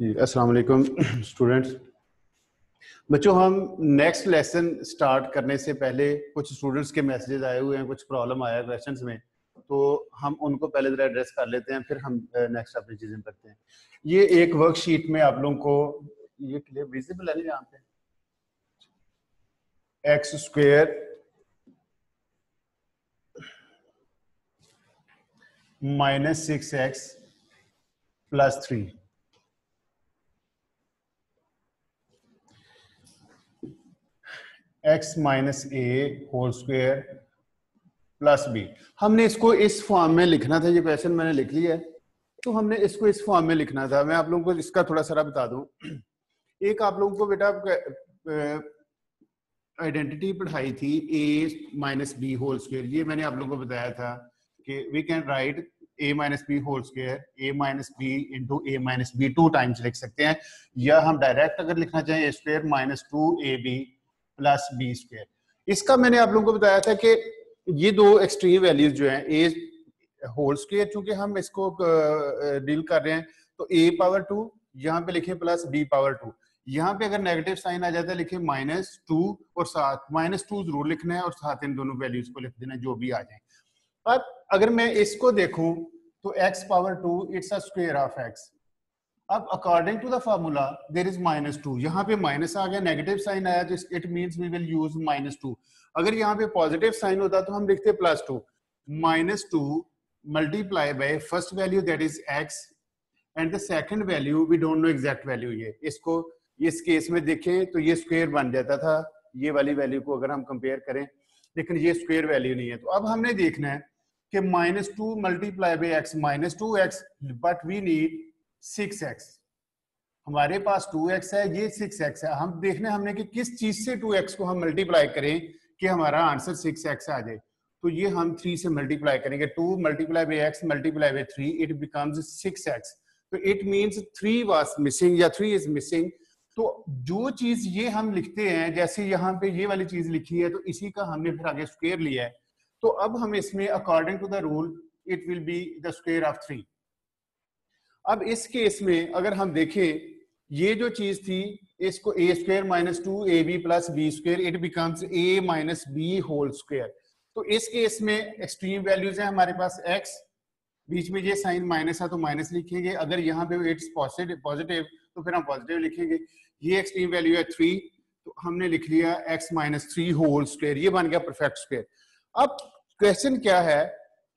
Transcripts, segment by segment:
जी अस्सलाम वालेकुम स्टूडेंट्स। बच्चों, हम नेक्स्ट लेसन स्टार्ट करने से पहले कुछ स्टूडेंट्स के मैसेजेस आए हुए हैं, कुछ प्रॉब्लम आया है क्वेश्चंस में, तो हम उनको पहले जरा एड्रेस कर लेते हैं, फिर हम नेक्स्ट अपनी चीजें करते हैं। ये एक वर्कशीट में आप लोगों को ये क्लियर विजिबल है ना, यहाँ पे X square minus 6x plus 3 X minus A whole square plus B. हमने इसको इस फॉर्म में लिखना था। ये क्वेश्चन मैंने लिख लिया है, तो हमने इसको इस फॉर्म में लिखना था। मैं आप लोगों को इसका थोड़ा सा बता दूं। एक आप लोगों को बेटा आइडेंटिटी पढ़ाई थी A minus B whole square. ये मैंने आप लोगों को बताया था कि we can write A minus B whole square A minus B into A minus B 2 times लिख सकते हैं, या हम डायरेक्ट अगर लिखना चाहें A square minus 2ab plus B square. इसका मैंने आप लोगों को बताया था कि ये दो एक्सट्रीम वैल्यूज जो हैं, ए होल स्क्वेयर चूंकि हम इसको डील कर रहे हैं, तो ए पावर 2 यहाँ पे लिखे प्लस बी पावर 2। यहाँ पे अगर नेगेटिव साइन आ जाता है लिखे -2 और साथ -2 जरूर लिखना है और साथ इन दोनों वैल्यूज को लिख देना जो भी आ जाए। अब अगर मैं इसको देखूं तो x power 2 it's a square of x। अब according to the formula there is -2, यहाँ पे माइनस आ गया, नेगेटिव साइन आया, तो it means we will use -2। अगर यहाँ पे पॉजिटिव साइन होता तो हम लिखते +2। -2 multiply by first value that is x and the second value we don't know exact value. ये इसको इस केस में देखें तो ये स्क्वायर बन जाता था, ये वाली वैल्यू को अगर हम कंपेयर करें, लेकिन ये स्क्वायर वैल्यू नहीं है। तो अब हमने देखना है कि -2 multiply by x -2x, but we need 6x। हमारे पास 2x है, ये 6x है। हम देखना है हमने कि किस चीज से 2x को हम मल्टीप्लाई करें कि हमारा आंसर 6x आ जाए। तो ये हम 3 से मल्टीप्लाई करेंगे। 2 multiply by x multiply by 3 it becomes 6x। तो इट मींस 3 वाज मिसिंग या 3 इज मिसिंग। तो जो चीज ये हम लिखते हैं, जैसे यहाँ पे ये वाली चीज लिखी है, तो इसी का हमने फिर आगे स्क्वायर लिया है। तो अब हम इसमें according to the rule it will be the square of 3। अब इस केस में अगर हम देखें, ये जो चीज थी इसको A square minus 2ab plus B square, it becomes a minus B whole square. तो इस केस में एक्सट्रीम वैल्यूज है हमारे पास x, बीच में ये साइन माइनस है तो माइनस लिखेंगे, अगर यहाँ पे इट्स पॉजिटिव तो फिर हम पॉजिटिव लिखेंगे। ये एक्सट्रीम वैल्यू है 3, तो हमने लिख लिया x माइनस 3 होल स्क्वायर, ये बन गया परफेक्ट स्क्वायर। अब क्वेश्चन क्या है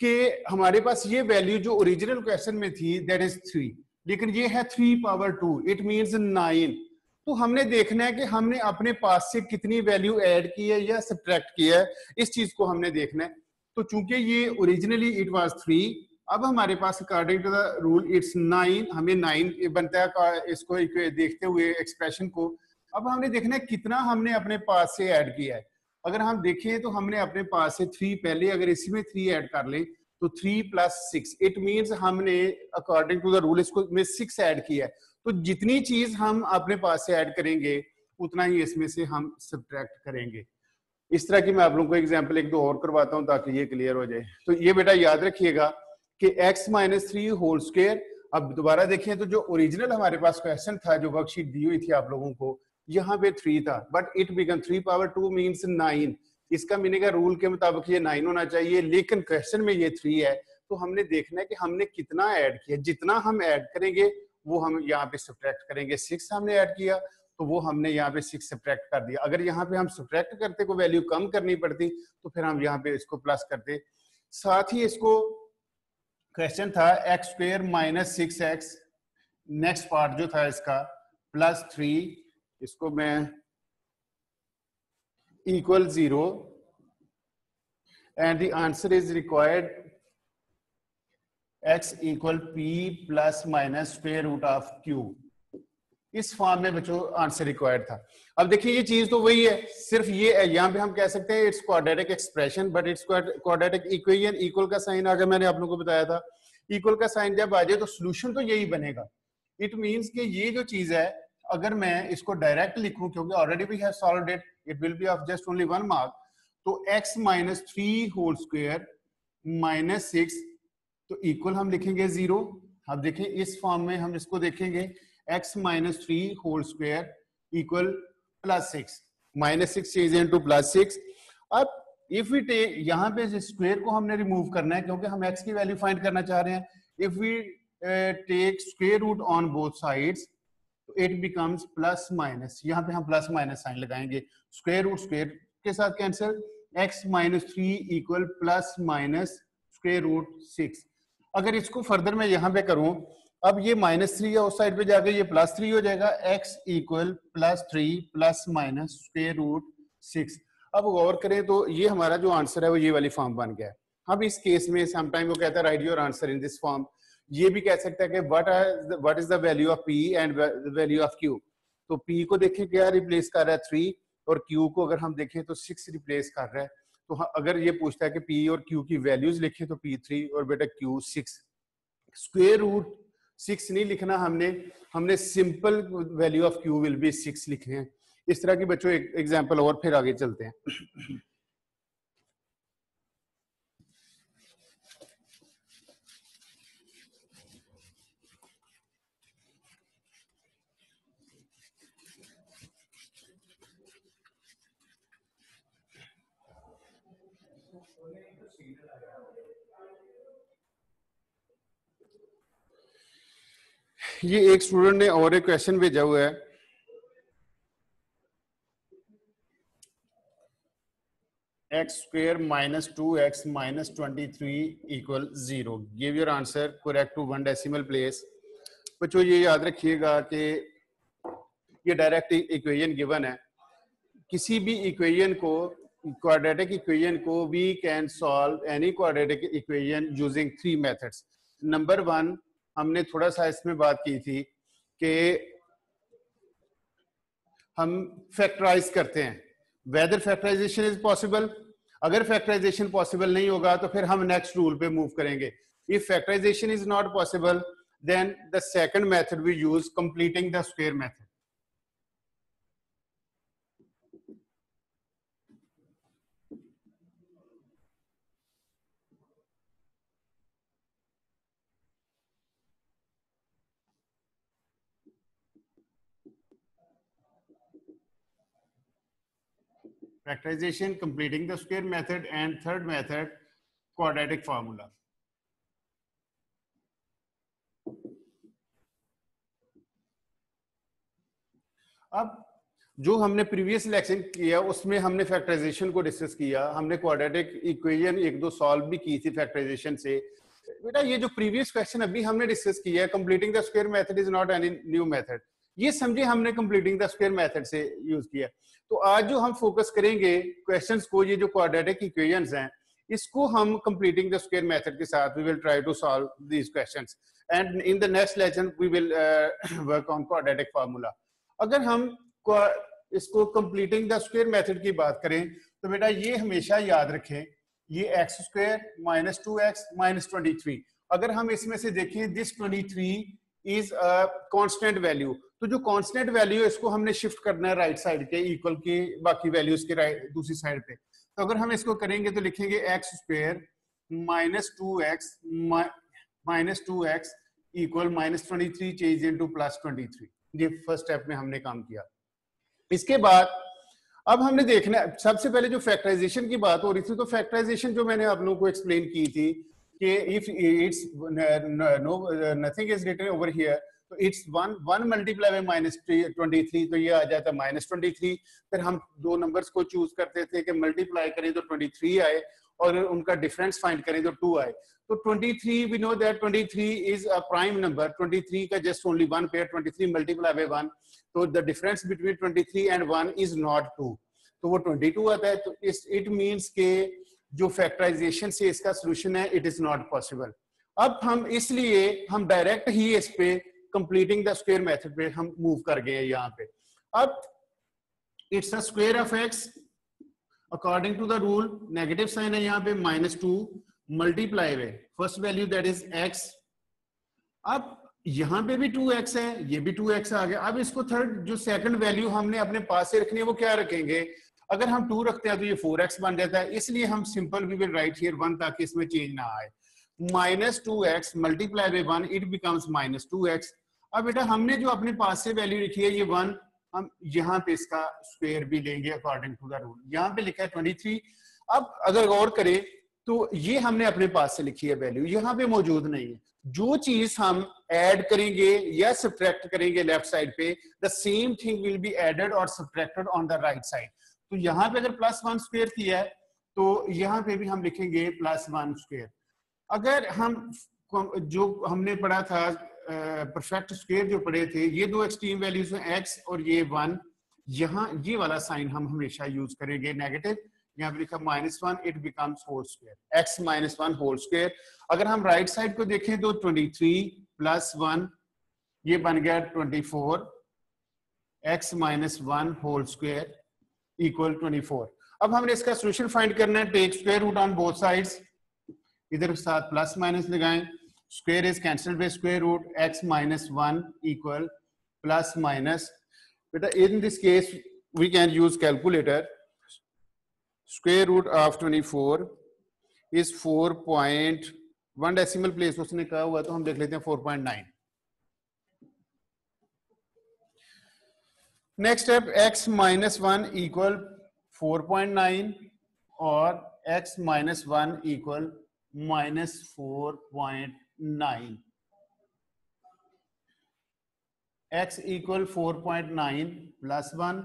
कि हमारे पास ये वैल्यू जो ओरिजिनल क्वेश्चन में थी दैट इज 3, लेकिन ये है 3 पावर 2, इट मींस 9। तो हमने देखना है कि हमने अपने पास से कितनी वैल्यू ऐड की है या सब्ट्रैक्ट किया है, इस चीज को हमने देखना है। तो चूंकि ये ओरिजिनली इट वाज 3, अब हमारे पास according to the rule it's 9, हमें 9 बनता है इसको देखते हुए एक्सप्रेशन को। अब हमने देखना है कितना हमने अपने पास से ऐड किया है। अगर हम देखें तो हमने अपने पास से 3 पहले, अगर इसी में 3 ऐड कर लें तो 3 प्लस 6, इट मींस हमने अकॉर्डिंग टू द रूल इसको में 6 ऐड किया है। तो जितनी चीज हम अपने पास से ऐड करेंगे उतना ही इसमें से हम सब्ट्रैक्ट करेंगे। इस तरह की मैं आप लोगों को एग्जांपल एक दो और करवाता हूं ताकि ये क्लियर हो जाए। तो ये बेटा याद रखिएगा कि x माइनस 3 होल स्क्वायर। अब दोबारा देखें तो जो ओरिजिनल हमारे पास क्वेश्चन था, जो वर्कशीट दी हुई थी आप लोगों को, यहाँ पे 3 था, but it become 3 power 2 means 9। इसका मीनिंग है रूल के मुताबिक ये 9 होना चाहिए, लेकिन क्वेश्चन में ये 3 है। तो हमने देखना है कि हमने कितना ऐड किया, जितना हम ऐड करेंगे वो हम यहाँ पे सब्ट्रैक्ट करेंगे। 6 हमने ऐड किया तो वो हमने यहाँ पे 6 सब्ट्रैक्ट कर दिया। अगर यहाँ पे हम सब्ट्रैक्ट करते को वैल्यू कम करनी पड़ती तो फिर हम यहाँ पे इसको प्लस करते। साथ ही इसको क्वेश्चन था x square minus 6x, next part जो था इसका प्लस 3, इसको मैं equal 0 and the answer is required x equal p plus minus square root of q। इस फॉर्म में बच्चों आंसर रिक्वायर्ड था। अब देखिए ये चीज तो वही है, सिर्फ ये यहाँ पे हम कह सकते हैं it's quadratic expression, but it's quadratic equation. Equal का साइन आ गया, मैंने आप लोगों को बताया था इक्वल का साइन जब आ जाए तो सोल्यूशन तो यही बनेगा। इट मींस कि ये जो चीज है, अगर मैं इसको डायरेक्ट लिखूं क्योंकि already we have solved it, it will be of just only 1 mark. तो x minus 3 whole square minus 6, तो इक्वल हम लिखेंगे 0। अब देखिए इस फॉर्म में हम इसको देखेंगे x minus 3 whole square equal plus 6. minus 6 change into plus 6. अब इफ वी टेक, यहाँ पे स्क्वायर को हमने रिमूव करना है क्योंकि हम x की वैल्यू फाइंड करना चाह रहे हैं. If we take square root on both sides, it becomes plus minus. यहाँ पे हम प्लस माइनस साइन लगाएंगे. स्क्वायर रूट स्क्वायर के साथ cancel. x minus 3 equal plus minus square root 6. अगर इसको फर्दर मैं यहाँ पे करूं, अब ये -3 है, उस साइड पे जाके ये +3 हो जाएगा. x equal +3 plus minus square root 6. अब गौर करें तो ये हमारा जो आंसर है वो ये वाली फॉर्म बन गया है. अब इस केस में समटाइम वो कहता है right your answer in this form. ये भी कह सकता है कि what is the value of p and value of q. तो p को देखें क्या रिप्लेस कर रहा है 3, और q को अगर हम देखें तो 6 रिप्लेस कर रहा है. तो अगर ये पूछता है कि p और q की वैल्यूज लिखें तो p 3 और बेटा q 6. स्क्वायर रूट 6 नहीं लिखना हमने simple value of q will be 6 लिखे हैं. इस तरह की बच्चों एक एग्जांपल और फिर आगे चलते हैं. ये एक स्टूडेंट ने और एक क्वेश्चन भेजा हुआ है. x square minus 2x minus 23 equal 0. Give your answer correct to 1 decimal place. बच्चों ये याद रखिएगा कि ये डायरेक्ट इक्वेशन गिवन है. किसी भी इक्वेशन को, क्वाड्रेटिक इक्वेशन को we can solve any quadratic equation using 3 methods. Number 1 हमने थोड़ा सा इसमें बात की थी कि हम फैक्टराइज करते हैं. Whether factorisation is possible. अगर फैक्टराइजेशन पॉसिबल नहीं होगा तो फिर हम नेक्स्ट रूल पे मूव करेंगे. If factorisation is not possible then the second method we use completing the square method. Factorization, completing the square method, and third method, quadratic formula. अब जो हमने प्रीवियस लेक्चर किया उसमें हमने फैक्टराइजेशन को discuss किया. हमने क्वाड्रेटिक इक्वेशन एक दो सॉल्व भी की थी फैक्टराइजेशन से. बेटा ये जो प्रीवियस क्वेश्चन अभी हमने डिस्कस किया है, completing the square method is not any new method. ये समझे हमने कंप्लीटिंग द स्क्वायर मेथड से यूज किया. तो आज जो हम फोकस करेंगे क्वेश्चंस को, ये जो क्वाड्रेटिक इक्वेशंस हैं, इसको हम कंप्लीटिंग द स्क्वायर मेथड के साथ we will try to solve these questions. And in the next lecture we will work on quadratic formula. अगर हम इसको कंप्लीटिंग द स्क्वायर मेथड की बात करें तो बेटा ये हमेशा याद रखें, ये x square minus 2x minus 23. अगर हम इसमें से देखें this 23 is a constant value. तो जो कांस्टेंट वैल्यू है इसको हमने शिफ्ट करना है राइट साइड के इक्वल की बाकी वैल्यूज के राइट दूसरी साइड पे. तो अगर हम इसको करेंगे तो लिखेंगे x square minus 2x equal minus 23 change into plus 23. ये फर्स्ट स्टेप में हमने काम किया. इसके बाद अब हमने देखना, सबसे पहले जो फैक्टराइजेशन की बात हो रही थी, तो फैक्टराइजेशन जो मैंने आप लोगों को एक्सप्लेन की थी कि if it's nothing is written over here, तो इट्स 1 मल्टीप्लाई बाय माइनस 23, तो ये आ जाता है माइनस 23. फिर हम दो नंबर्स को चूज करते थे कि मल्टीप्लाई करें तो 23 आए और उनका डिफरेंस फाइंड करें तो 2 आए. तो 23 we know that 23 is a prime number. 23 का just only one pair, 23 multiply by 1, तो the difference between 23 and 1 is not 2, तो वो 22 आता है. तो इट मींस के जो फैक्टराइजेशन से इसका सॉल्यूशन है इट इज नॉट पॉसिबल. अब हम इसलिए हम डायरेक्ट ही इस पे कंप्लीटिंग द स्क्वायर मेथड पे हम मूव कर गए यहाँ पे. अब it's a square of x according to the rule. Negative sign है यहाँ पे -2 multiply by first value that is x. अब यहाँ पे भी 2x है, ये भी 2x आ गया. अब इसको थर्ड जो सेकंड वैल्यू हमने अपने पास से रखनी है वो क्या रखेंगे? अगर हम 2 रखते हैं तो ये 4x बन जाता है. इसलिए हम simple we will write here 1 ताकि इसमें चेंज ना आए. -2x multiply by 1 it becomes -2x. अब बेटा हमने जो अपने पास से वैल्यू लिखी है ये 1, हम यहाँ पे इसका स्क्वायर भी लेंगे अकॉर्डिंग टू द रूल। यहाँ पे लिखा है 23। अब अगर गौर करें तो ये हमने अपने पास से लिखी है वैल्यू, यहाँ पे मौजूद नहीं है। जो चीज हम ऐड करेंगे या सब्ट्रैक्ट करेंगे लेफ्ट साइड पे, the same thing will be added और subtracted on the right side. तो यहाँ पे अगर +1 स्क्वायर किया है तो यहाँ पे भी हम लिखेंगे +1 स्क्वायर। अगर हम जो हमने पढ़ा था परफेक्ट स्क्वायर जो पढ़े थे, ये दो एक्सट्रीम वैल्यूज हैं x और ये 1, यहाँ ये वाला साइन हम हमेशा यूज करेंगे नेगेटिव। यहाँ पे लिखा -1, it becomes whole square, x -1 whole square. अगर हम राइट साइड को देखें तो 23 + 1 ये बन गया 24, x -1 होल स्क्वायर इक्वल 24। अब हमने इसका सोल्यूशन फाइंड करना है, take square root on both sides, इधर साथ प्लस माइनस लगाएं, square is cancelled by square root, x -1 equal plus minus. बेटा in this case we can use calculator. Square root of 24 is 4.1 decimal place उसने कहा हुआ, तो हम देख लेते हैं 4.9। नेक्स्ट स्टेप, x -1 इक्वल 4.9 और x -1 इक्वल -4.9। x इक्वल 4.9 + 1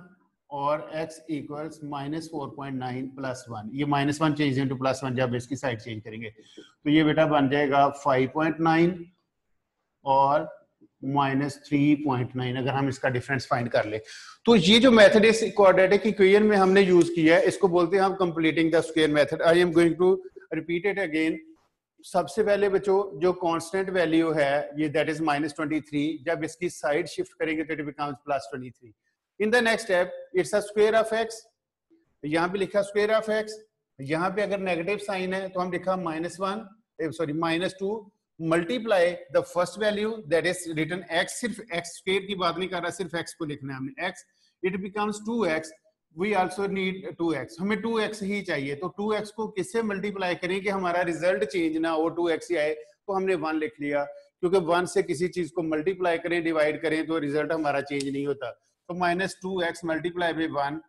और x इक्वल्स -4.9 + 1। ये -1 चेंज इनटू +1 जब इसकी साइड चेंज करेंगे तो ये बेटा बन जाएगा 5.9 और -3.9। अगर हम इसका डिफरेंस फाइंड कर ले तो ये जो मेथड इस क्वाड्रेटिक इक्वेशन में हमने यूज किया है, इसको बोलते हैं हम completing the square method. I am going to repeat it again. सबसे पहले बच्चों जो कांस्टेंट वैल्यू है ये दैट इज -23, जब इसकी साइड शिफ्ट करेंगे तो it becomes +23। In the next step it's a square of x, यहाँ पे लिखा स्क्वायर ऑफ x, यहाँ पे अगर नेगेटिव साइन है तो हम लिखा -2 multiply the first value that is written x, सिर्फ x स्क्वायर की बात नहीं कर रहा, सिर्फ x को लिखना है हमने, x, it becomes 2x। We also need 2x, हमें 2x ही चाहिए, तो 2x को किससे मल्टीप्लाई करें कि हमारा रिजल्ट चेंज ना हो, 2x ही आए, तो हमने 1 लिख लिया, क्योंकि 1 से किसी चीज को मल्टीप्लाई करें डिवाइड करें तो रिजल्ट हमारा चेंज नहीं होता। तो -2x मल्टीप्लाई बाय 1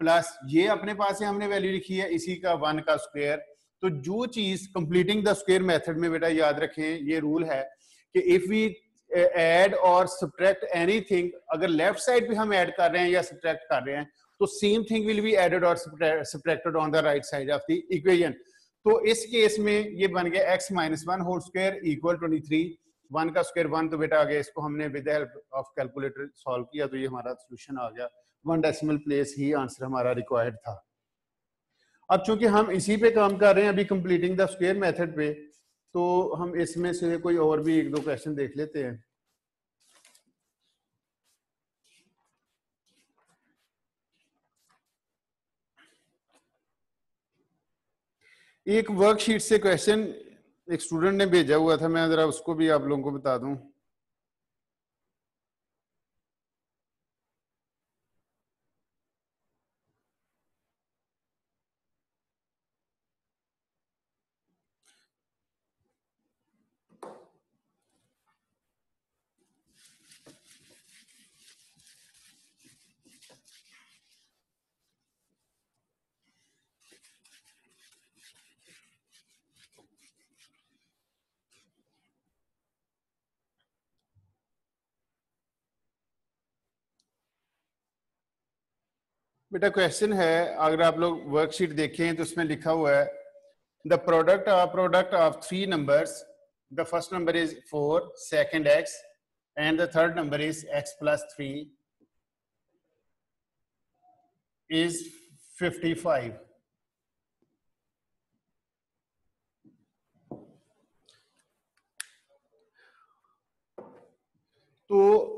प्लस ये अपने पास है हमने वैल्यू लिखी है इसी का 1 का स्क्वायर। तो जो चीज कंप्लीटिंग द स्क्वायर मेथड में बेटा याद रखें ये रूल है कि इफ वी ऐड और सब्ट्रैक्ट एनीथिंग, अगर लेफ्ट साइड पे हम ऐड कर रहे हैं या सब्ट्रैक्ट कर रहे हैं तो same thing will be added और subtracted on the right side of the equation. तो इस केस में ये बन गया x -1 होल स्क्वायर इक्वल 23, 1 का स्क्वायर 1, तो बेटा आगे इसको हमने with the help of calculator solve किया तो ये हमारा सॉल्यूशन आ गया। 1 डेसिमल प्लेस ही आंसर हमारा रिक्वायर्ड था। अब चूंकि हम इसी पे काम कर रहे हैं अभी कंप्लीटिंग द स्क्वायर मेथड पे, तो हम इसमें से कोई और भी 1-2 क्वेश्चन देख लेते हैं। एक वर्कशीट से क्वेश्चन एक स्टूडेंट ने भेजा हुआ था, मैं जरा उसको भी आप लोगों को बता दूं। बेटा क्वेश्चन है, अगर आप लोग वर्कशीट देखें तो उसमें लिखा हुआ है the product of 3 numbers, the first number is 4, second x and the third number is x + 3 is 55। तो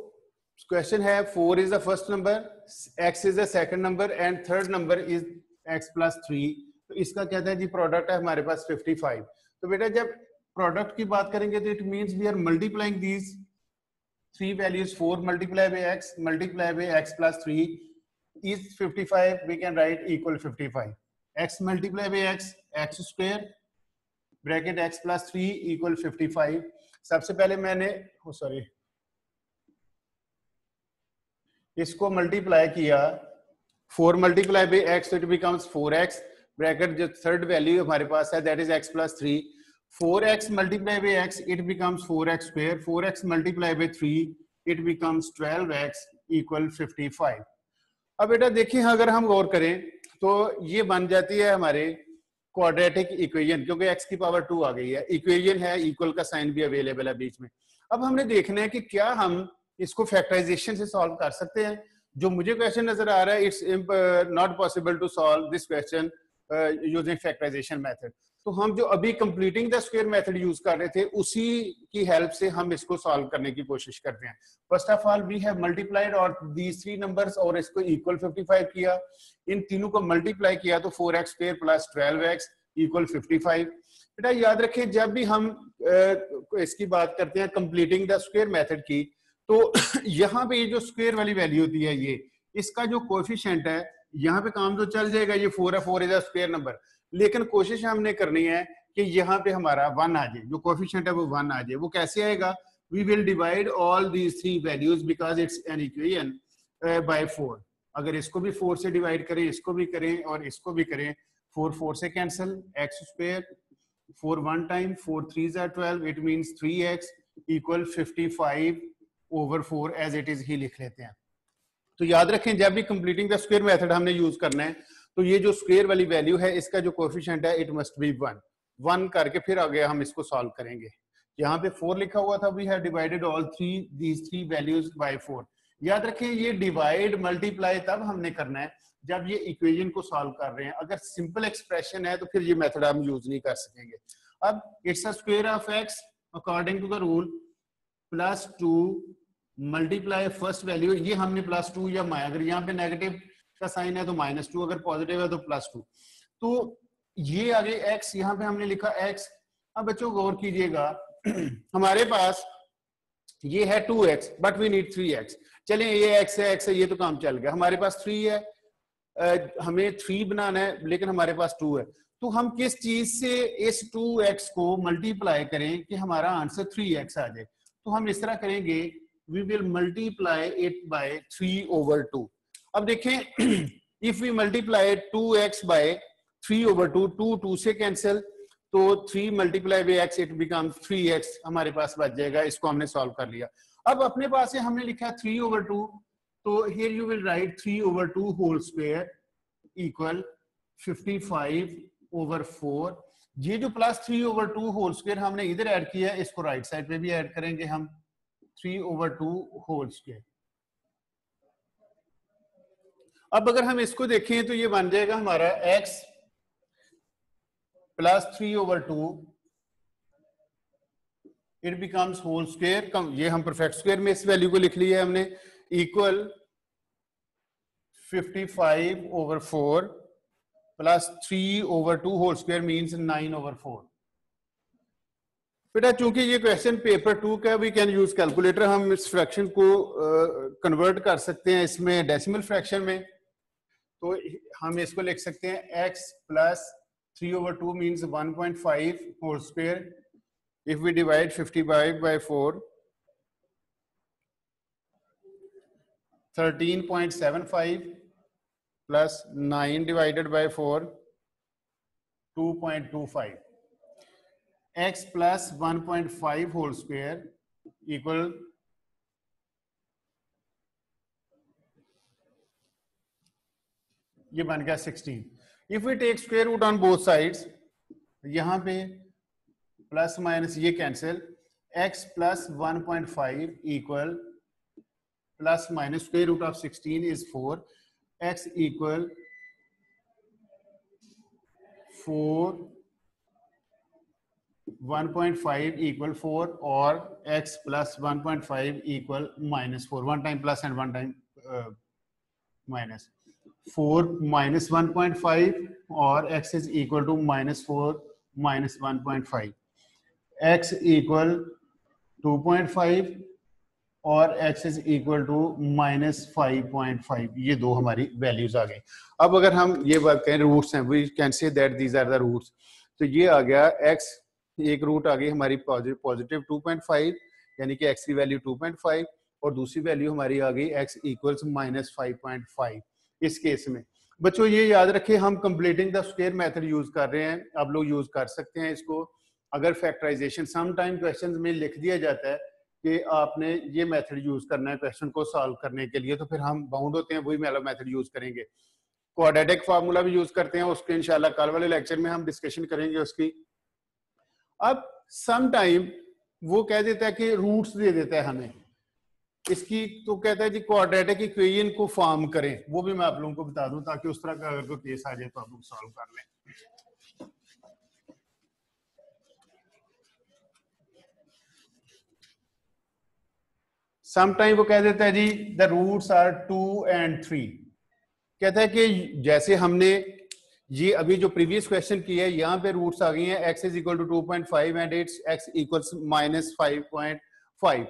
क्वेश्चन है 4 is the first number, x is the second number and third number is x + 3। तो इसका कहता है जी product है हमारे पास 55। तो बेटा जब प्रोडक्ट की बात करेंगे तो it means we are multiplying these 3 values, 4 multiplied by x multiplied by x + 3 is 55. We can write equal 55. x multiplied by x square bracket x + 3 equal 55। सबसे पहले मैंने सॉरी इसको मल्टीप्लाई किया 4 मल्टीप्लाई बाई x, तो it becomes 4x bracket जो third value हमारे पास है that is x plus 3. 4x multiply by x it becomes 4x square. 4x multiply by 3 it becomes 12x equal 55. अब बेटा देखिए अगर हम गौर करें तो ये बन जाती है हमारे क्वाड्रेटिक इक्वेशन, क्योंकि x की पावर 2 आ गई है. इक्वेशन है, इक्वल का साइन भी अवेलेबल है बीच में. अब हमने देखना है कि क्या हम इसको फैक्टराइजेशन से सॉल्व कर सकते हैं. जो मुझे क्वेश्चन नजर आ रहा है it's not possible to solve this question using factorisation method. तो हम जो अभी completing the square method use कर रहे थे उसी की हेल्प से हम इसको सॉल्व करने की कोशिश करते हैं. First of all we have multiplied और दीज थ्री नंबर्स और इसको इक्वल 55 किया. इन तीनों को मल्टीप्लाई किया तो 4x square plus 12x equal 55. बेटा याद रखें जब भी हम इसकी बात करते हैं कंप्लीटिंग द स्क्वायर मेथड की, तो यहाँ पे ये जो स्क्वायर वाली वैल्यू होती है ये इसका जो कोएफिशिएंट है यहाँ पे काम तो चल जाएगा. ये 4 है, 4 इज अ स्क्वायर नंबर, लेकिन कोशिश हमने करनी है कि यहाँ पे हमारा 1 आ जाए. जो कोएफिशिएंट है वो 1 आ जाए. वो कैसे आएगा? We will divide all these three values because it's an equation by 4. अगर इसको भी 4 से डिवाइड करें, इसको भी करें और इसको भी करें, 4 4 से cancel, x square 4 1 time 4 3 are 12, it means 3x equal 55 over 4 as it is ही लिख लेते हैं. तो याद रखें जब भी कंप्लीटिंग द स्क्वायर मेथड हमने यूज करना है तो ये जो स्क्वायर वाली वैल्यू है इसका जो कोएफिशिएंट है इट मस्ट बी 1 करके फिर आगे हम इसको सॉल्व करेंगे. यहाँ पे 4 लिखा हुआ था, we have divided all these three values by 4. याद रखें ये डिवाइड मल्टीप्लाई तब हमने करना है जब ये इक्वेशन को सॉल्व कर रहे हैं. अगर सिंपल एक्सप्रेशन है तो फिर ये मेथड हम यूज नहीं कर सकेंगे. अब it's a square of x according to the rule plus 2 multiply first value, ये हमने प्लस 2 या अगर यहाँ पे नेगेटिव का साइन है तो -2, अगर पॉजिटिव है तो +2. तो ये आगे x, यहाँ पे हमने लिखा x. अब बच्चों गौर कीजिएगा हमारे पास ये है 2x but we need 3x. चलिए ये x है ये तो काम चल गया. हमारे पास 3 है, हमें 3 बनाना है लेकिन हमारे पास 2 है. तो हम किस चीज से इस 2x को मल्टीप्लाई करें कि हमारा आंसर 3x आ जाए. तो हम इस तरह करेंगे, we will multiply it by 3 over 2. अब देखें if we multiply 2x by 3 over 2, 2 से कैंसिल, तो 3 multiply by x it becomes 3x हमारे पास बच जाएगा. इसको हमने सॉल्व कर लिया. अब अपने पास से हमने लिखा 3 over 2, तो here you will write 3 over 2 whole square equal 55 over 4. ये जो प्लस 3 over 2 whole square हमने इधर ऐड किया इसको राइट साइड पे भी ऐड करेंगे हम 3 over 2 whole square. अब अगर हम इसको देखें तो ये बन जाएगा हमारा x plus 3 over 2 it becomes whole square. ये हम परफेक्ट स्क्वायर में इस वैल्यू को लिख लिया है हमने, equal 55 over 4 plus 3 over 2 whole square means 9 over 4. बेटा चूंकि ये क्वेश्चन पेपर 2 का, वी कैन यूज कैलकुलेटर. हम इस फ्रैक्शन को कन्वर्ट कर सकते हैं इसमें डेसिमल फ्रैक्शन में. तो हम इसको लिख सकते हैं x plus 3 over 2 means 1.5 whole square. If we divide 55 by 4, 13.75 plus 9 divided by 4, 2.25. x plus 1.5 whole square equal ये बन गया 16. If we take square root on both sides, यहां पे प्लस माइनस ये cancel, x plus 1.5 equal plus minus square root of 16 is 4. x equal 4, 1.5 equal 4 और x plus 1.5 equal -4. 1 time plus and 1 time minus. 4 minus 1.5 और x is equal to -4 minus 1.5. x equal 2.5 और x is equal to -5.5. ये दो हमारी values आ गई. अब अगर हम ये बात करें रूट्स हैं, we can say that these are the roots. तो ये आ गया x, एक रूट आ गई हमारी पॉजिटिव 2.5 यानी कि x की वैल्यू 2.5. और दूसरी वैल्यू हमारी आ गई x इक्वल्स -5.5। इस केस में बच्चों ये याद रखें, हम completing the square method use कर रहे हैं, आप लोग यूज कर सकते हैं इसको। अगर फैक्टराइजेशन सम टाइम क्वेश्चंस में लिख दिया जाता है कि आपने ये मेथड यूज करना है क्वेश्चन को सॉल्व करने के लिए, तो फिर हम बाउंड होते हैं, वही वाला मेथड यूज करेंगे। क्वाड्रेटिक फार्मूला भी यूज करते हैं, उसके इंशाल्लाह कल वाले लेक्चर में हम डिस्कशन करेंगे उसकी। अब सम टाइम वो कह देता है कि रूट्स दे देता है हमें इसकी, तो कहता है जी क्वाड्रेटिक इक्वेशन को फॉर्म करें, वो भी मैं आप लोगों को बता दूं ताकि उस तरह का अगर कोई केस आ जाए तो आप लोग सॉल्व कर लें। सम टाइम वो कह देता है जी द रूट्स आर 2 and 3। कहता है कि जैसे हमने ये अभी जो प्रीवियस क्वेश्चन किया है, यहाँ पे रूट्स आ गई हैं x is equal to 2.5 and it's x equals -5.5।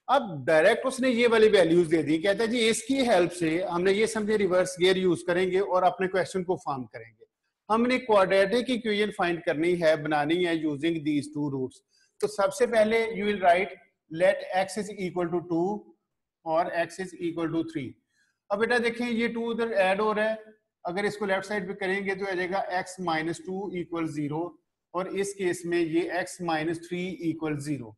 अब डायरेक्ट उसने ये वाली वैल्यूज दे दी, कहता है जी इसकी हेल्प से हमने ये समझे रिवर्स गियर यूज करेंगे और अपने क्वेश्चन को फॉर्म करेंगे। हमने क्वाड्रेटिक इक्वेशन फाइंड करनी है, बनानी है यूजिंग दीज टू रूट्स। तो सबसे पहले you will write let x is equal to 2 और x इज इक्वल टू 3। अब बेटा देखें ये 2 उधर ऐड हो रहा है, अगर इसको लेफ्ट साइड पे करेंगे तो आ जाएगा x माइनस 2 इक्वल 0 और इस केस में ये x माइनस 3 इक्वल 0।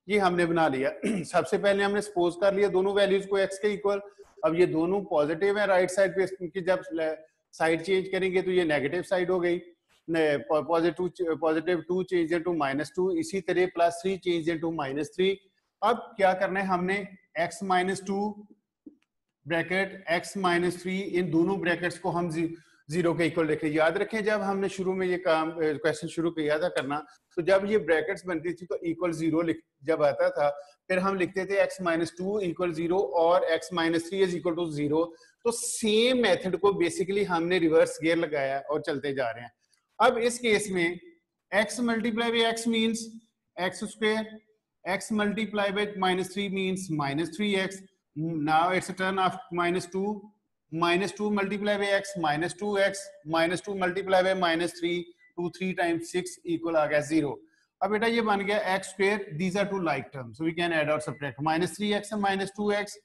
ये हमने बना लिया। सबसे पहले हमने सपोज कर लिया दोनों वैल्यूज को x के इक्वल। अब ये दोनों पॉजिटिव है, राइट साइड पे इसकी जब साइड चेंज करेंगे तो ये नेगेटिव साइड हो गई। पॉजिटिव 2 चेंज इनटू -2, इसी तरह +3 चेंज इनटू -3। अब क्या करना है हमने x minus 2 bracket x minus 3, इन दोनों ब्रैकेट्स को हम 0 के इक्वल रखें। याद रखें जब हमने शुरू में ये काम क्वेश्चन शुरू किया था करना, तो जब ये ब्रैकेट्स बनती थी तो इक्वल 0 जब आता था फिर हम लिखते थे x माइनस 2 इक्वल 0 और x minus 3 is equal to 0। तो सेम मेथड को बेसिकली हमने रिवर्स गियर लगाया और चलते जा रहे हैं। अब इस केस में x multiply by x means x square, x multiply by -3 means -3x। now it's a turn of -2 multiply by x -2x -2 multiply by -3 2 3 times 6 equal आ गया 0। अब बेटा ये बन गया x square, these are two like terms so we can add or subtract। -3x and -2x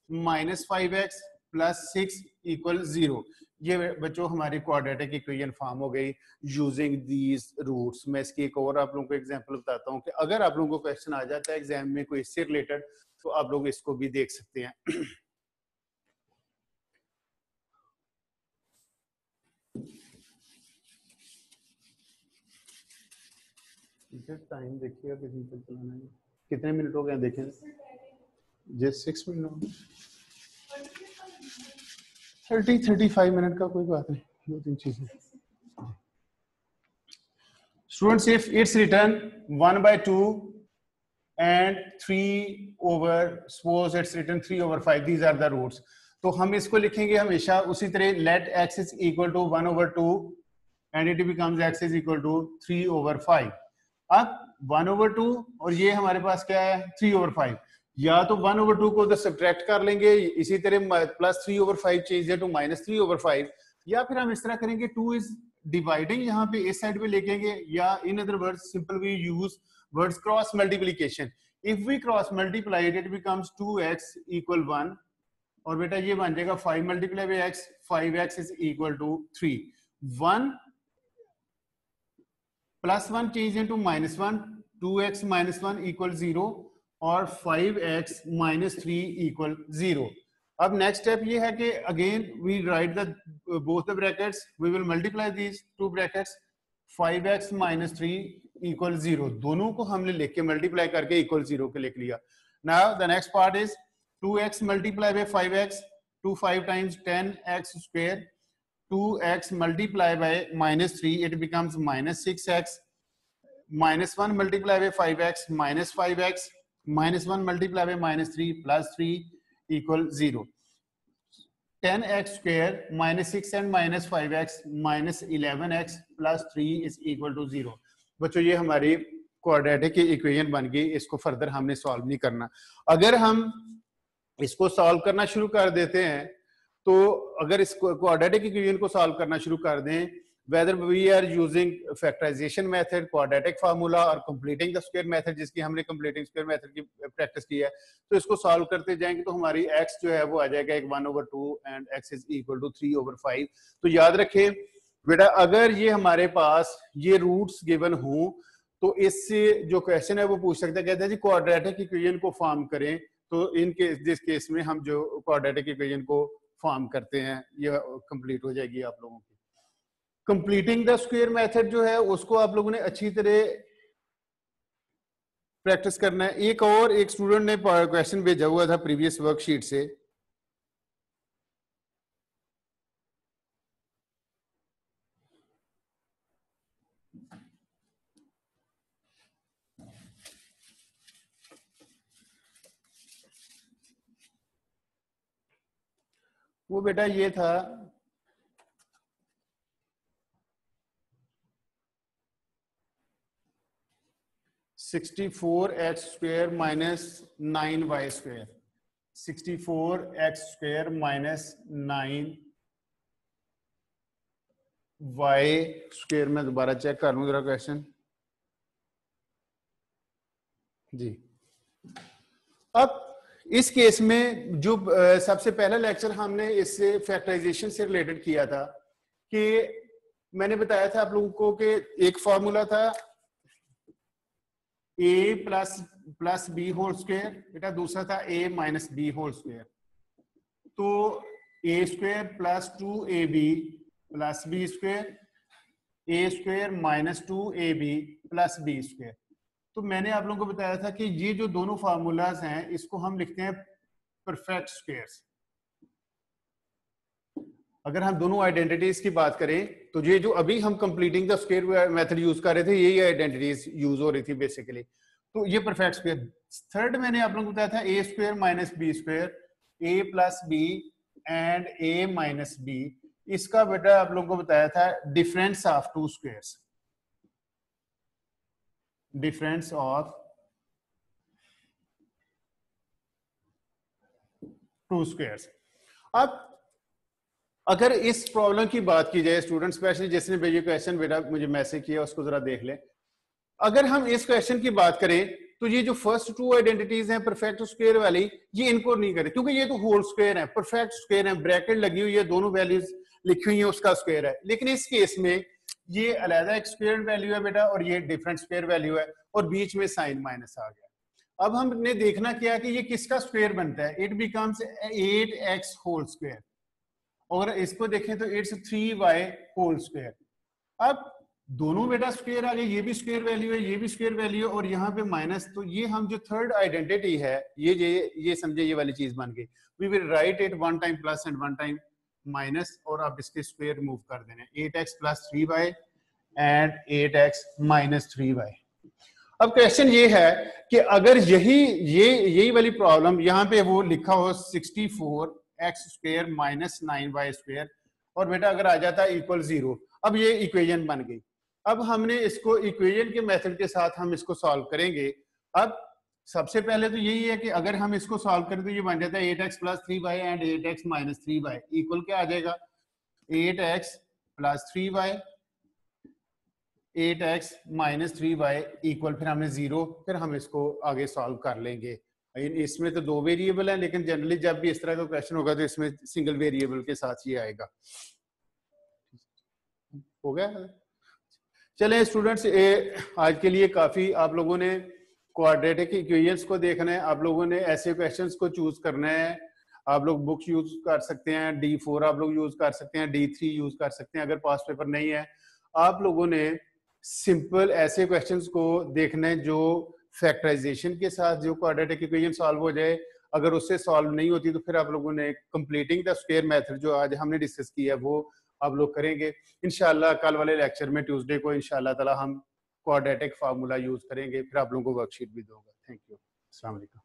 -5x plus 6 equal 0। ये बच्चों हमारी quadratic equation form हो गई यूजिंग दीज रूट्स। मैं इसकी एक और आप लोगों को एग्जांपल बताता हूँ कि अगर आप लोगों को क्वेश्चन आ जाता है एग्जाम में कोई इससे रिलेटेड तो आप लोग इसको भी देख सकते हैं। टाइम देखिए कितने मिनट हो गए देखें, जस्ट 6 मिनट 30-35 मिनट का कोई बात नहीं, 2-3 चीजें। Students if it's return 1/2 and 3/, suppose it's written 3/5, these are the roots। तो हम इसको लिखेंगे हमेशा उसी तरह let x is equal to 1/2 and it becomes x is equal to 3/5। अब 1/2 और ये हमारे पास क्या है 3/5, या तो 1/2 को उधर सब्ट्रैक्ट कर लेंगे, इसी तरह +3/5 चेंज टू -3/5, या फिर हम इस तरह करेंगे 2 इज डिवाइडिंग, यहाँ पे इस साइड पे लिखेंगे, या in other words simple we use words cross multiplication. If we cross multiply it becomes 2x equal 1 और बेटा ये बन जाएगा 5 multiply by x, 5x is equal to 3। 1 + 1 change into -1, 2x - 1 equal 0 और 5x - 3 इक्वल 0। अब नेक्स्ट स्टेप ये है कि again we write the both the brackets, we will multiply these two brackets. 5x - 3 equal 0, दोनों को हमने लिख के मल्टीप्लाई करके इक्वल 0 के लिख लिया। Now the next part is 2x multiply by 5x, 2 5 times 10x square, 2x multiply by -3 it becomes -6x, -1 multiply by 5x -5x, -1 multiply by -3 +3 equal 0। 10x square -6 and -5x -11x plus 3 is equal to 0। बच्चों ये हमारी quadratic की equation बन गई, इसको further हमने solve नहीं करना। अगर हम इसको सॉल्व करना शुरू कर देते हैं तो अगर इस क्वाड्रेटिक इक्वेशन को सॉल्व करना शुरू कर दें, whether we are using factorization method, quadratic formula और completing the square method, जिसकी हमने completing square method की प्रैक्टिस की है, तो इसको सॉल्व करते जाएंगे तो हमारी x जो है वो आ जाएगा एक 1/2 and x is equal to 3/5। तो याद रखें बेटा, अगर ये हमारे पास ये रूट्स गिवन हों तो इससे जो क्वेश्चन है वो पूछ सकते हैं, कहते हैं जी क्वाड्रेटिक इक्वेशन को फॉर्म करें, तो इन केस जिस केस में हम जो क्वाड्रेटिक इक्वेशन को फॉर्म करते हैं ये कंप्लीट हो जाएगी आप लोगों की। कंप्लीटिंग द स्क्वायर मेथड जो है उसको आप लोगों ने अच्छी तरह प्रैक्टिस करना है। एक स्टूडेंट ने क्वेश्चन भेजा हुआ था प्रीवियस वर्कशीट से, वो बेटा ये था 64x square minus 9y square, 64x square minus 9y square. में दोबारा चेक कर लूं जरा क्वेश्चन जी। अब इस केस में जो सबसे पहला लेक्चर हमने इससे फैक्टराइजेशन से रिलेटेड किया था कि मैंने बताया था आप लोगों को कि एक फॉर्मूला था a plus b whole square, बेटा दूसरा था a minus B whole square. तो a square plus 2ab plus B square, a square minus 2ab plus B square. तो मैंने आप लोगों को बताया था कि ये जो दोनों फार्मूलाज हैं इसको हम लिखते हैं परफेक्ट स्क्वायर्स। अगर हम दोनों आइडेंटिटीज की बात करें तो ये जो अभी हम completing the square method use कर रहे थे यही आइडेंटिटीज यूज हो रही थी बेसिकली, तो ये परफेक्ट स्क्वायर। थर्ड मैंने आप लोगों को बताया था a square minus b square, a plus b and a minus b. इसका बेटा आप लोगों को बताया था difference of two squares, difference of two squares. अब अगर इस प्रॉब्लम की बात की जाए, स्टूडेंट स्पेशली जिसने ये क्वेश्चन बेटा मुझे मैसेज किया उसको जरा देख ले। अगर हम इस क्वेश्चन की बात करें तो ये जो फर्स्ट टू आइडेंटिटीज हैं परफेक्ट स्क्वायर वाली, ये इनको नहीं करें क्योंकि ये तो होल स्क्वायर है, परफेक्ट स्क्वायर है, ब्रैकेट लगी हुई है, दोनों वैल्यूज लिखी हुई है उसका स्क्वायर है। लेकिन इस केस में ये अलग एक स्क्वायर वैल्यू है बेटा और ये डिफरेंट स्क्वायर वैल्यू है और बीच में साइन माइनस आ गया। अब हमने देखना क्या कि ये किसका स्क्वायर बनता है, it becomes 8x whole square, और इसको देखें तो इट्स 3y होल स्क्वायर। अब दोनों बेटा स्क्वायर आ गए, ये भी स्क्वायर वैल्यू है, ये भी स्क्वायर वैल्यू है और यहाँ पे माइनस, तो ये हम जो थर्ड आइडेंटिटी है ये समझे ये वाली चीज बन गई। We will write it one time plus and one time minus और आप इसके स्क्वायर रिमूव कर देने, 8x plus 3y and 8x minus 3y। अब क्वेश्चन ये है कि अगर यही वाली प्रॉब्लम यहाँ पे वो लिखा हो 64x square minus 9y square और बेटा अगर आ जाता है इक्वल 0, अब ये इक्वेशन बन गई। अब हमने इसको इक्वेशन के मेथड के साथ हम इसको सॉल्व करेंगे। अब सबसे पहले तो यही है कि अगर हम इसको सॉल्व करें तो ये बन जाता है 8x plus 3y and 8x minus 3y equal क्या आ जाएगा, 8x plus 3y 8x minus 3y equal, फिर हमने 0, फिर हम इसको आगे सॉल्व कर लेंगे। इसमें तो दो वेरिएबल है लेकिन जनरली जब भी इस तरह का क्वेश्चन होगा तो इसमें सिंगल वेरिएबल के साथ ये आएगा। हो गया। चलें स्टूडेंट्स, आज के लिए काफी आप लोगों ने क्वाड्रेटिक इक्वेशंस को देखना है, आप लोगों ने ऐसे क्वेश्चंस को चूज करना है। आप लोग बुक्स यूज कर सकते हैं, D4 आप लोग यूज कर सकते हैं, D3 यूज कर सकते हैं। अगर पास पेपर नहीं है आप लोगों ने सिंपल ऐसे क्वेश्चंस को देखना है जो फैक्टराइजेशन के साथ जो क्वाड्रेटिक इक्वेशन सॉल्व हो जाए। अगर उससे सॉल्व नहीं होती तो फिर आप लोगों ने कंप्लीटिंग द स्क्वायर मेथड जो आज हमने डिस्कस किया है वो आप लोग करेंगे। इंशाल्लाह कल वाले लेक्चर में ट्यूसडे को इंशाल्लाह ताला हम क्वाड्रेटिक फार्मूला यूज करेंगे, फिर आप लोगों को वर्कशीट भी दूंगा। थैंक यू, अस्सलाम वालेकुम।